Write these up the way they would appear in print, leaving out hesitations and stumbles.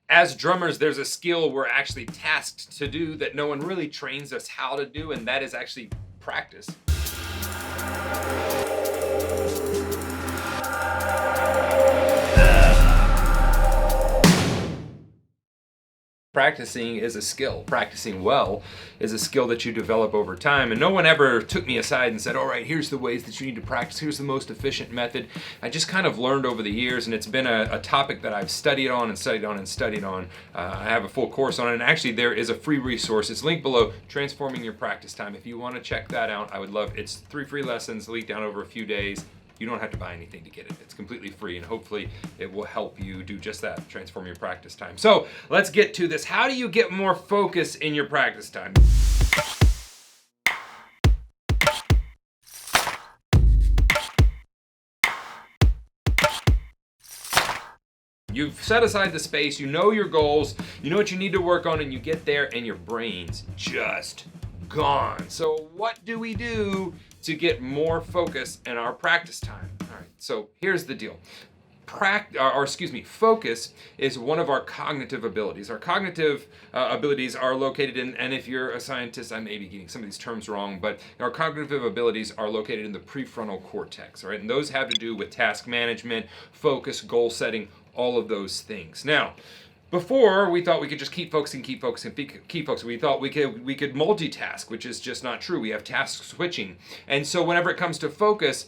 As drummers, there's a skill we're actually tasked to do that no one really trains us how to do, and that is actually practice. Practicing is a skill. Practicing well is a skill that you develop over time. And no one ever took me aside and said, all right, here's the ways that you need to practice. Here's the most efficient method. I just kind of learned over the years, and it's been a topic that I've studied on and studied on and studied on. I have a full course on it. And actually, there is a free resource. It's linked below, Transforming Your Practice Time. If you want to check that out, I would love it. It's 3 free lessons leaked down over a few days. You don't have to buy anything to get it. It's completely free, and hopefully it will help you do just that, transform your practice time. So let's get to this. How do you get more focus in your practice time? You've set aside the space, you know your goals, you know what you need to work on, and you get there and your brain's just gone. So what do we do to get more focus in our practice time? All right, so here's the deal. Focus is one of our cognitive abilities. Our cognitive abilities are located in, and if you're a scientist, I may be getting some of these terms wrong, but our cognitive abilities are located in the prefrontal cortex, all right? And those have to do with task management, focus, goal setting, all of those things. Now, before, we thought we could just keep focusing. We thought we could multitask, which is just not true. We have task switching. And so whenever it comes to focus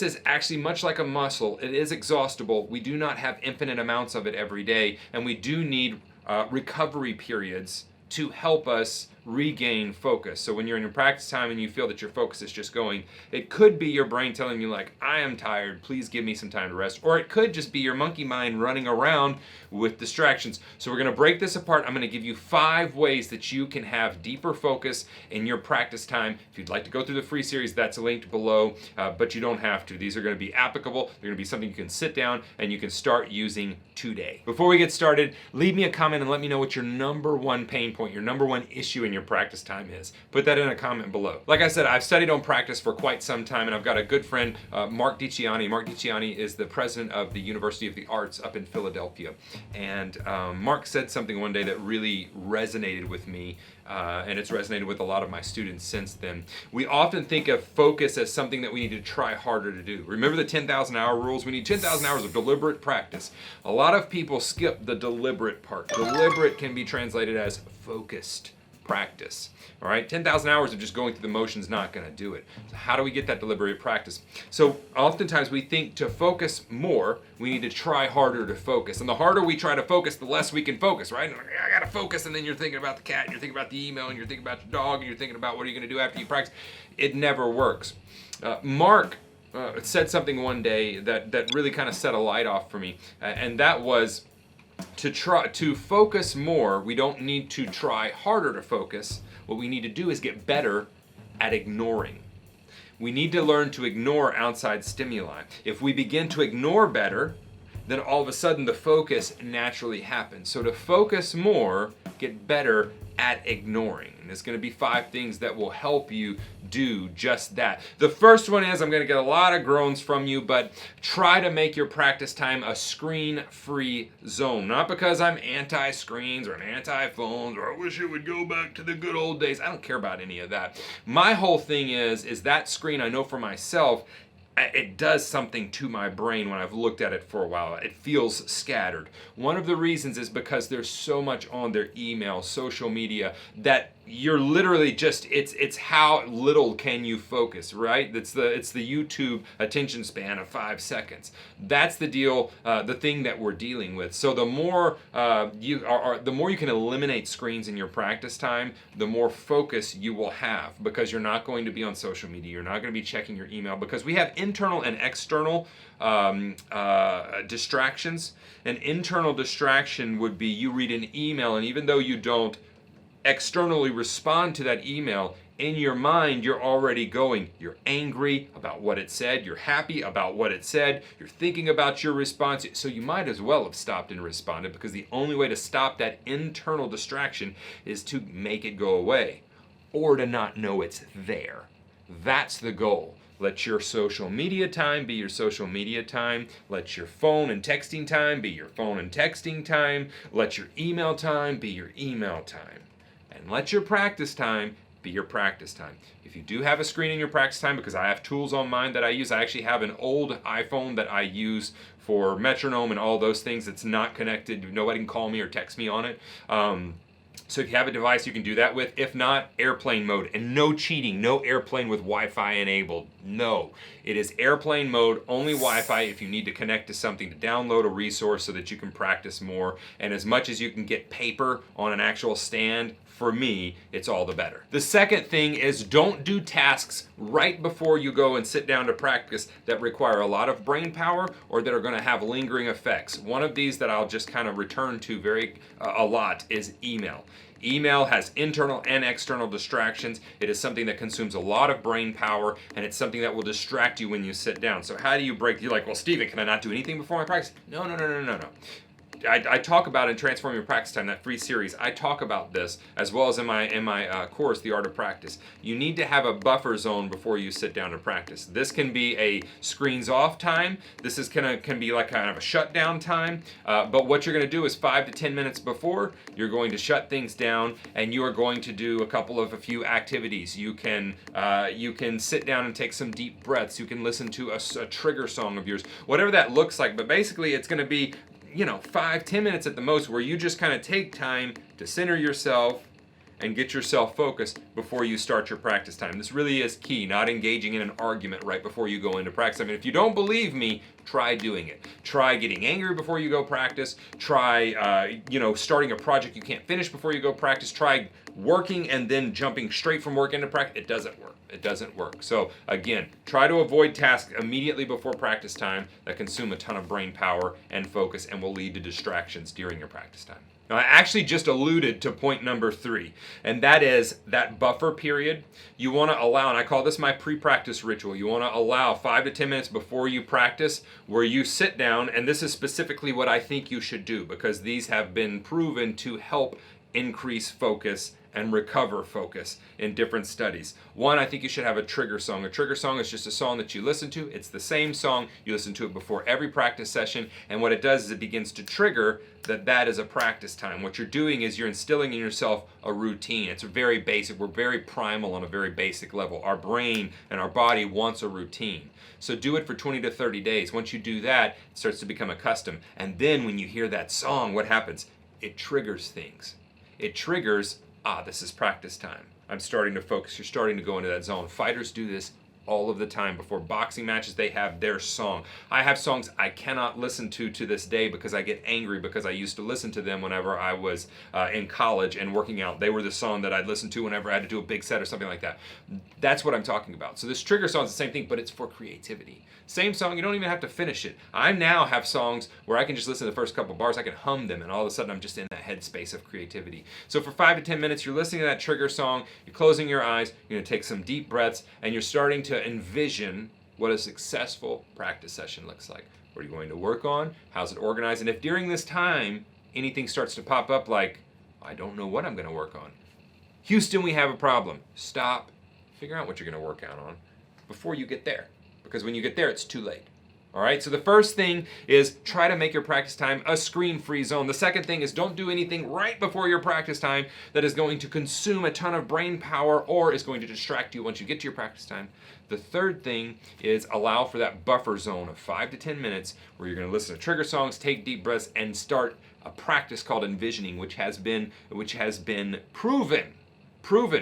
is actually much like a muscle. It is exhaustible. We do not have infinite amounts of it every day, and we do need recovery periods to help us regain focus. So when you're in your practice time and you feel that your focus is just going, it could be your brain telling you like, I am tired, please give me some time to rest. Or it could just be your monkey mind running around with distractions. So we're gonna break this apart. I'm gonna give you 5 ways that you can have deeper focus in your practice time. If you'd like to go through the free series, that's linked below, but you don't have to. These are gonna be applicable. They're gonna be something you can sit down and you can start using today. Before we get started, leave me a comment and let me know what your number 1 pain point, your number 1 issue in your practice time is. Put that in a comment below. Like I said, I've studied on practice for quite some time, and I've got a good friend, Mark DiCiani. Mark DiCiani is the president of the University of the Arts up in Philadelphia. And Mark said something one day that really resonated with me, and it's resonated with a lot of my students since then. We often think of focus as something that we need to try harder to do. Remember the 10,000 hour rules? We need 10,000 hours of deliberate practice. A lot of people skip the deliberate part. Deliberate can be translated as focused practice. All right, 10,000 hours of just going through the motions not going to do it. So how do we get that deliberate practice? So oftentimes we think to focus more, we need to try harder to focus. And the harder we try to focus, the less we can focus, right? I got to focus, and then you're thinking about the cat, and you're thinking about the email, and you're thinking about your dog, and you're thinking about what are you going to do after you practice. It never works. Mark said something one day that really kind of set a light off for me, and that was to focus more. We don't need to try harder to focus. What we need to do is get better at ignoring. We need to learn to ignore outside stimuli. If we begin to ignore better, then all of a sudden the focus naturally happens. So to focus more, get better at ignoring. And there's going to be 5 things that will help you do just that. The first one is, I'm going to get a lot of groans from you, but try to make your practice time a screen-free zone. Not because I'm anti-screens or anti-phones or I wish it would go back to the good old days. I don't care about any of that. My whole thing is that screen, I know for myself, it does something to my brain when I've looked at it for a while. It feels scattered. One of the reasons is because there's so much on their email, social media, that you're literally just, it's how little can you focus, right? It's the YouTube attention span of 5 seconds. That's the deal, the thing that we're dealing with. So the more the more you can eliminate screens in your practice time, the more focus you will have, because you're not going to be on social media, you're not going to be checking your email, because we have internal and external distractions. An internal distraction would be you read an email, and even though you don't externally respond to that email, in your mind you're already going, you're angry about what it said, you're happy about what it said, you're thinking about your response. So you might as well have stopped and responded, because the only way to stop that internal distraction is to make it go away, or to not know it's there. That's the goal. Let your social media time be your social media time. Let your phone and texting time be your phone and texting time. Let your email time be your email time. And let your practice time be your practice time. If you do have a screen in your practice time, because I have tools on mine that I use, I actually have an old iPhone that I use for metronome and all those things. It's not connected. Nobody can call me or text me on it. So if you have a device you can do that with. If not, airplane mode. And no cheating, no airplane with Wi-Fi enabled. No, it is airplane mode, only Wi-Fi if you need to connect to something to download a resource so that you can practice more. And as much as you can get paper on an actual stand, for me, it's all the better. The second thing is don't do tasks right before you go and sit down to practice that require a lot of brain power or that are going to have lingering effects. One of these that I'll just kind of return to a lot is email. Email has internal and external distractions. It is something that consumes a lot of brain power, and it's something that will distract you when you sit down. So how do you break? You're like, well, Steven, can I not do anything before my practice? No. I talk about in Transform Your Practice Time, that free series, I talk about this as well as in my course, The Art of Practice. You need to have a buffer zone before you sit down to practice. This can be a screens off time. This is can be like kind of a shutdown time. But what you're going to do is 5 to 10 minutes before, you're going to shut things down and you are going to do a few activities. You can sit down and take some deep breaths. You can listen to a trigger song of yours, whatever that looks like. But basically, it's going to be 5-10 minutes at the most where you just kind of take time to center yourself and get yourself focused before you start your practice time. This really is key, not engaging in an argument right before you go into practice. I mean, if you don't believe me, try doing it. Try getting angry before you go practice. Try, starting a project you can't finish before you go practice. Try working and then jumping straight from work into practice. It doesn't work. It doesn't work. So again, try to avoid tasks immediately before practice time that consume a ton of brain power and focus and will lead to distractions during your practice time. Now, I actually just alluded to point number 3, and that is that buffer period. You want to allow, and I call this my pre-practice ritual, you want to allow 5 to 10 minutes before you practice where you sit down, and this is specifically what I think you should do because these have been proven to help increase focus and recover focus in different studies. One, I think you should have a trigger song. A trigger song is just a song that you listen to. It's the same song. You listen to it before every practice session, and what it does is it begins to trigger that is a practice time. What you're doing is you're instilling in yourself a routine. It's very basic. We're very primal on a very basic level. Our brain and our body wants a routine. So do it for 20 to 30 days. Once you do that, it starts to become a custom. And then when you hear that song, what happens? It triggers things. It triggers, this is practice time. I'm starting to focus. You're starting to go into that zone. Fighters do this all of the time. Before boxing matches, they have their song. I have songs I cannot listen to this day because I get angry because I used to listen to them whenever I was in college and working out. They were the song that I'd listen to whenever I had to do a big set or something like that. That's what I'm talking about. So this trigger song is the same thing, but it's for creativity. Same song, you don't even have to finish it. I now have songs where I can just listen to the first couple bars, I can hum them, and all of a sudden I'm just in that headspace of creativity. So for 5 to 10 minutes, you're listening to that trigger song, you're closing your eyes, you're going to take some deep breaths, and you're starting to envision what a successful practice session looks like. What are you going to work on? How's it organized? And if during this time anything starts to pop up like, I don't know what I'm going to work on. Houston, we have a problem. Stop. Figure out what you're going to work out on before you get there. Because when you get there, it's too late. All right, so the first thing is try to make your practice time a screen-free zone. The second thing is don't do anything right before your practice time that is going to consume a ton of brain power or is going to distract you once you get to your practice time. The third thing is allow for that buffer zone of 5 to 10 minutes where you're going to listen to trigger songs, take deep breaths, and start a practice called envisioning, which has been proven.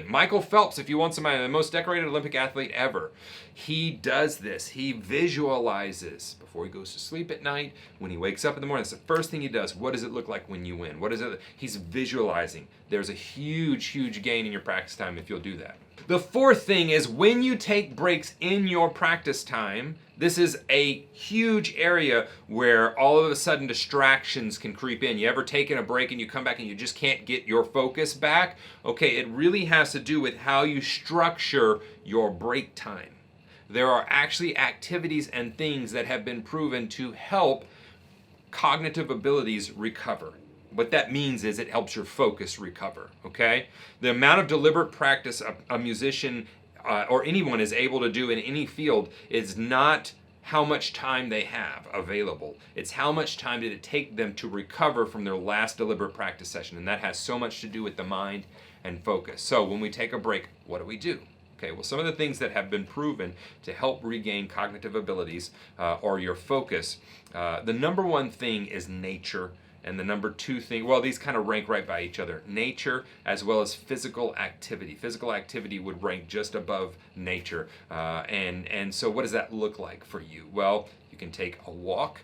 Michael Phelps, if you want somebody, the most decorated Olympic athlete ever, he does this. He visualizes before he goes to sleep at night. When he wakes up in the morning, that's the first thing he does. What does it look like when you win? What is it? He's visualizing. There's a huge gain in your practice time if you'll do that. The fourth thing is when you take breaks in your practice time, this is a huge area where all of a sudden distractions can creep in. You ever taken a break and you come back and you just can't get your focus back? Okay, it really has to do with how you structure your break time. There are actually activities and things that have been proven to help cognitive abilities recover. What that means is it helps your focus recover, okay? The amount of deliberate practice a musician or anyone is able to do in any field is not how much time they have available. It's how much time did it take them to recover from their last deliberate practice session. And that has so much to do with the mind and focus. So when we take a break, what do? Okay, well, some of the things that have been proven to help regain cognitive abilities or your focus, the number one thing is nature. And the number two thing, well, these kind of rank right by each other. Nature as well as physical activity. Physical activity would rank just above nature. And so what does that look like for you? Well, you can take a walk.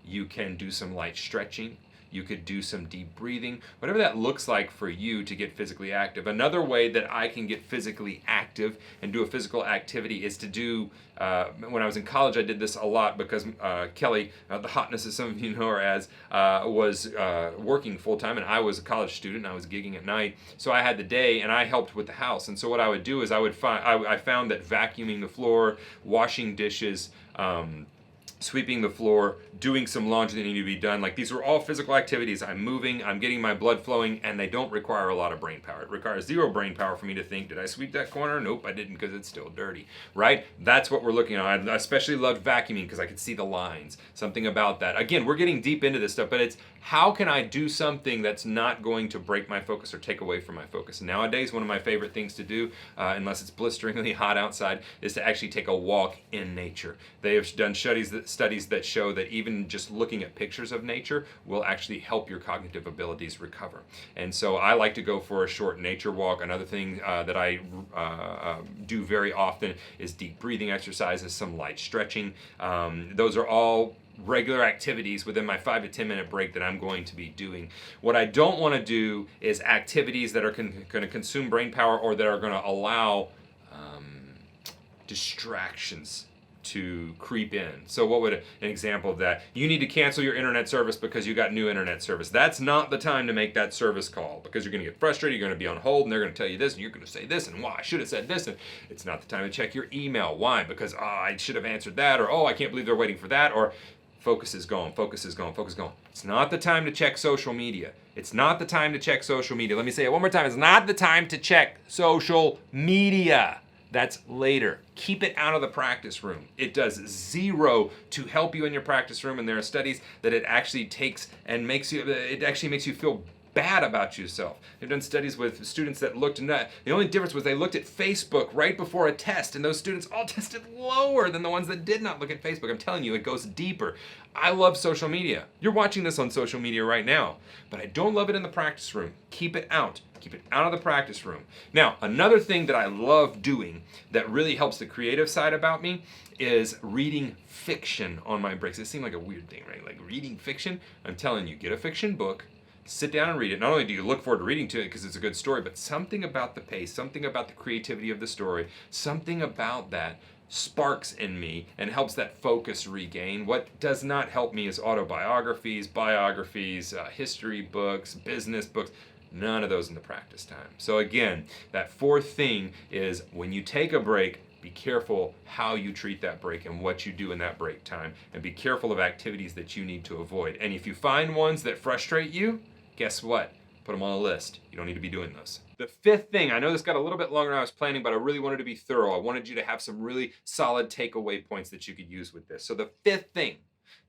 You can do some light stretching. You could do some deep breathing, whatever that looks like for you to get physically active. Another way that I can get physically active and do a physical activity is to do, when I was in college, I did this a lot because Kelly, the hotness as some of you know her as, was working full time, and I was a college student and I was gigging at night. So I had the day and I helped with the house. And so what I would do is I found that vacuuming the floor, washing dishes, sweeping the floor, doing some laundry that needed to be done. Like, these are all physical activities. I'm moving, I'm getting my blood flowing, and they don't require a lot of brain power. It requires zero brain power for me to think, did I sweep that corner? Nope, I didn't, because it's still dirty, right? That's what we're looking at. I especially loved vacuuming because I could see the lines, something about that. Again, we're getting deep into this stuff, but it's how can I do something that's not going to break my focus or take away from my focus? And nowadays, one of my favorite things to do, unless it's blisteringly hot outside, is to actually take a walk in nature. They have done studies that show that even just looking at pictures of nature will actually help your cognitive abilities recover. And so I like to go for a short nature walk. Another thing that I do very often is deep breathing exercises, some light stretching. Those are all regular activities within my 5 to 10 minute break that I'm going to be doing. What I don't want to do is activities that are going to consume brain power or that are going to allow distractions to creep in. So what would an example of that? You need to cancel your internet service because you got new internet service. That's not the time to make that service call, because you're going to get frustrated, you're going to be on hold, and they're going to tell you this, and you're going to say this, and I should have said this, and it's not the time to check your email. Why? Because I should have answered that, or I can't believe they're waiting for that, or focus is gone, focus is gone, focus is gone. It's not the time to check social media. It's not the time to check social media. Let me say it one more time. It's not the time to check social media. That's later. Keep it out of the practice room. It does zero to help you in your practice room, and there are studies that it actually takes and makes you feel bad about yourself. They've done studies with students that looked at, the only difference was they looked at Facebook right before a test, and those students all tested lower than the ones that did not look at Facebook. I'm telling you, it goes deeper. I love social media. You're watching this on social media right now, but I don't love it in the practice room. Keep it out. Keep it out of the practice room. Now, another thing that I love doing that really helps the creative side about me is reading fiction on my breaks. It seemed like a weird thing, right? Like reading fiction. I'm telling you, get a fiction book, sit down and read it. Not only do you look forward to reading to it because it's a good story, but something about the pace, something about the creativity of the story, something about that sparks in me and helps that focus regain. What does not help me is autobiographies, biographies, history books, business books. None of those in the practice time. So again, that fourth thing is when you take a break, be careful how you treat that break and what you do in that break time, and be careful of activities that you need to avoid. And if you find ones that frustrate you, guess what? Put them on a list. You don't need to be doing those. The fifth thing, I know this got a little bit longer than I was planning, but I really wanted to be thorough. I wanted you to have some really solid takeaway points that you could use with this. So the fifth thing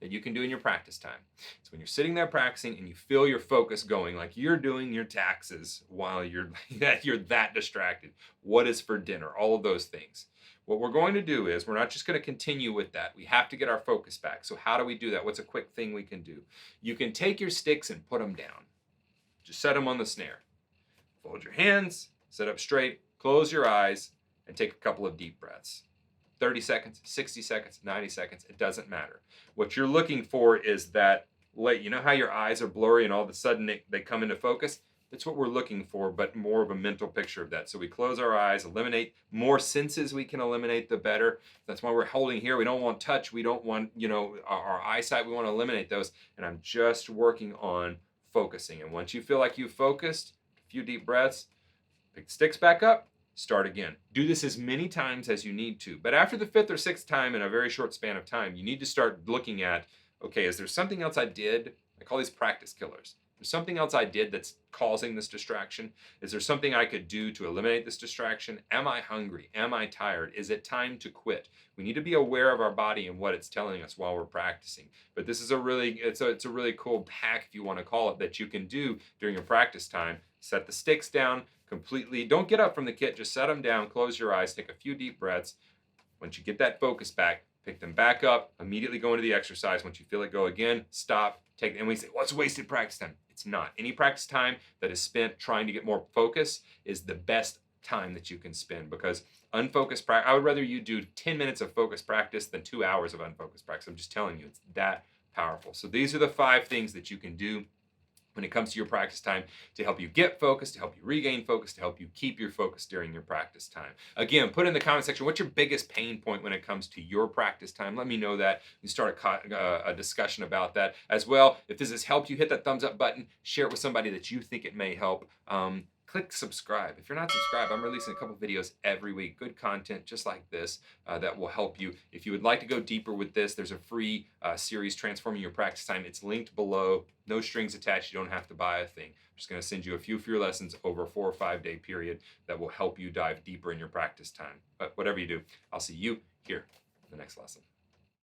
that you can do in your practice time is when you're sitting there practicing and you feel your focus going, like you're doing your taxes while you're that distracted. What is for dinner? All of those things. What we're going to do is we're not just going to continue with that. We have to get our focus back. So how do we do that? What's a quick thing we can do? You can take your sticks and put them down. Just set them on the snare. Fold your hands, sit up straight, close your eyes, and take a couple of deep breaths. 30 seconds, 60 seconds, 90 seconds, it doesn't matter. What you're looking for is that light. You know how your eyes are blurry and all of a sudden they come into focus? That's what we're looking for, but more of a mental picture of that. So we close our eyes, eliminate more senses we can eliminate, the better. That's why we're holding here. We don't want touch. We don't want, our eyesight. We want to eliminate those. And I'm just working on focusing. And once you feel like you've focused, a few deep breaths, pick the sticks back up, start again. Do this as many times as you need to. But after the fifth or sixth time in a very short span of time, you need to start looking at, okay, is there something else I did? I call these practice killers. There's something else I did that's causing this distraction. Is there something I could do to eliminate this distraction? Am I hungry? Am I tired? Is it time to quit? We need to be aware of our body and what it's telling us while we're practicing. But this is it's a really cool hack, if you want to call it, that you can do during your practice time. Set the sticks down completely. Don't get up from the kit. Just set them down. Close your eyes. Take a few deep breaths. Once you get that focus back, pick them back up. Immediately go into the exercise. Once you feel it go again, stop. And we say, well, it's wasted practice time. It's not. Any practice time that is spent trying to get more focus is the best time that you can spend, because unfocused practice, I would rather you do 10 minutes of focused practice than 2 hours of unfocused practice. I'm just telling you, it's that powerful. So these are the 5 things that you can do when it comes to your practice time to help you get focused, to help you regain focus, to help you keep your focus during your practice time. Again, put in the comment section, what's your biggest pain point when it comes to your practice time? Let me know that. You start a discussion about that as well. If this has helped you, hit that thumbs up button, share it with somebody that you think it may help. Click subscribe. If you're not subscribed, I'm releasing a couple videos every week, good content just like this that will help you. If you would like to go deeper with this, there's a free series, Transforming Your Practice Time. It's linked below, no strings attached. You don't have to buy a thing. I'm just going to send you a few free lessons over a 4 or 5 day period that will help you dive deeper in your practice time. But whatever you do, I'll see you here in the next lesson.